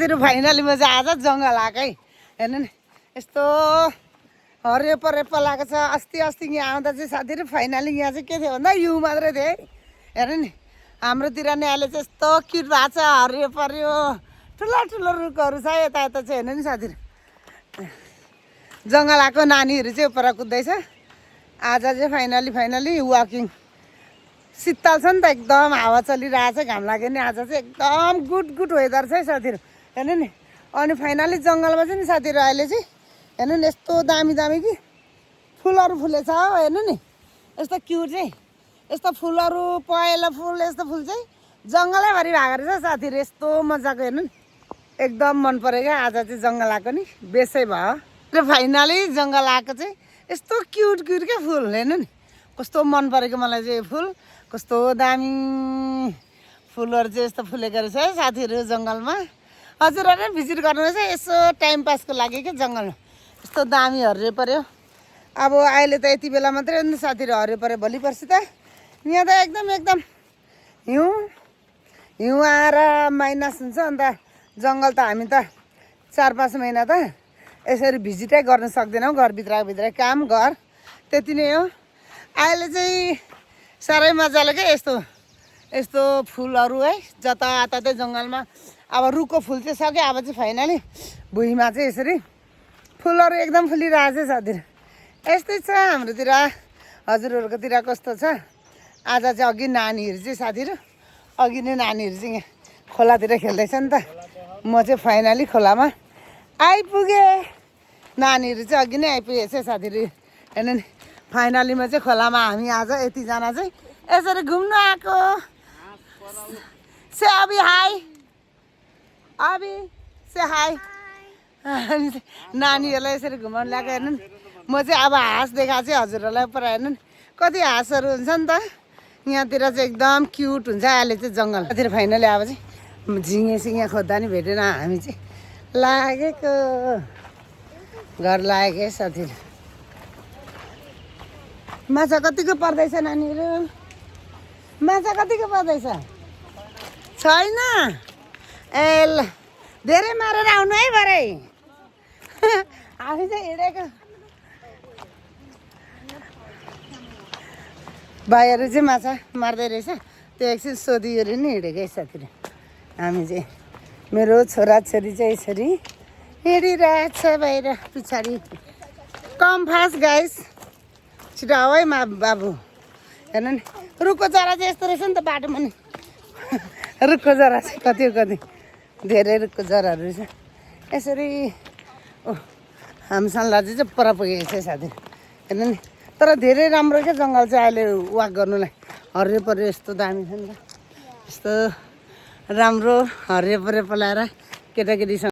Finally म चाहिँ आज जङ्गल आएको है हेर्नु नि यस्तो हरियो परेपो लागेको छ। अस्ति यहाँ आउँदा चाहिँ साथीहरू फाइनली यहाँ चाहिँ के थियो भन्दा हिउँ मात्रै थियो है। हेर्नु नि हाम्रोतिर नि अहिले चाहिँ यस्तो क्युट भएको छ, हरियो पर्यो, ठुलो रुखहरू छ यता चाहिँ। हेर्नु नि साथीहरू जङ्गल आएको नानीहरू चाहिँ उपर कुद्दैछ। आज चाहिँ फाइनली वाकिङ शीतल छ नि त, एकदम हावा चलिरहेछ, घाम लाग्यो नि। आज चाहिँ एकदम गुड वेदर छ है साथीहरू। हेर्नु नि अनि फाइनली जङ्गलमा चाहिँ नि साथीहरू अहिले चाहिँ हेर्नु नि यस्तो दामी कि फुलहरू फुलेछ। हेर्नु नि यस्तो क्युट चाहिँ, यस्तो फुलहरू पहेँलो फुल, यस्तो फुल चाहिँ जङ्गलैभरि भएको रहेछ साथीहरू। यस्तो मजाको हेर्नु नि एकदम मन पऱ्यो क्या। आज चाहिँ जङ्गल आएको नि बेसै भयो र फाइनली जङ्गल आएको चाहिँ यस्तो क्युट क्या फुल। हेर्नु नि कस्तो मन परेको मलाई चाहिँ फुल, कस्तो दामी फुलहरू चाहिँ यस्तो फुलेको रहेछ है साथीहरू जङ्गलमा। हजुरहरू भिजिट गर्नुहोस् है यसो टाइम पासको लागि क्या। जङ्गलमा यस्तो दामी हरियो पर्यो। अब अहिले त यति बेला मात्रै हो नि साथीहरू हरियो पर्यो, भोलि पर्सि त यहाँ त एकदम हिउँ आएर माइनस हुन्छ। अन्त जङ्गल त हामी त 4-5 महिना त यसरी भिजिटै गर्न सक्दैनौँ, घरभित्र काम घर त्यति नै हो। अहिले चाहिँ साह्रै मजाले क्या यस्तो फुलहरू है जताततै जङ्गलमा। अब रुखको फुल चाहिँ सक्यो, अब चाहिँ फाइनली भुइँमा चाहिँ यसरी फुलहरू एकदम फुलिरहेछ साथीहरू। यस्तै छ हाम्रोतिर। हजुरहरूकोतिर कस्तो छ? आज चाहिँ अघि नानीहरू चाहिँ साथीहरू अघि नै नानीहरू चाहिँ यहाँ खोलातिर खेल्दैछ नि त। म चाहिँ फाइनली खोलामा आइपुगेँ। नानीहरू चाहिँ अघि नै आइपुगेछ साथीहरू। हेर्नु नि फाइनलीमा चाहिँ खोलामा हामी आज यतिजना चाहिँ यसरी घुम्नु आएको। से अभी हाई, अभी से हाई। नानीहरूलाई यसरी घुमाउनु ल्याएको। हेर्नु नि म चाहिँ अब हाँस देखाएको चाहिँ हजुरहरूलाई पर। हेर्नु नि कति हाँसहरू हुन्छ नि त यहाँतिर चाहिँ एकदम क्युट हुन्छ। अहिले चाहिँ जङ्गलतिर फाइनली अब चाहिँ झिँगे खोज्दा नि भेटेन हामी चाहिँ लागेको घर लागेको है साथीहरू। माछा कतिको पर्दैछ नानीहरू? माछा कतिको पर्दैछ? छैन? ए ल धेरै मारेर आउनु है भरे। हामी चाहिँ हिँडेको भाइहरू चाहिँ माछा मार्दै रहेछ, त्यो एकछिन सोधिओरि नि हिँडेको है साथीहरू। हामी चाहिँ मेरो छोराछोरी चाहिँ यसरी हिँडिरहेछ बाहिर पछाडि। कम फास्ट गाइस, छिटो आऊ है बाबु। हेर्नु नि रुखको जरा चाहिँ यस्तो रहेछ नि त बाटोमा नि। रुखको जरा चाहिँ कति धेरै रुखको जराहरू रहेछ यसरी। ओ हामसाङलाजी चाहिँ पर पुगेको छ साथी। हेर्नु नि तर धेरै राम्रो क्या जङ्गल चाहिँ अहिले वाक गर्नुलाई। हरियो पर्यो यस्तो दामी छ नि त, यस्तो राम्रो हरियो पर्यो पलाएर केटाकेटीसँग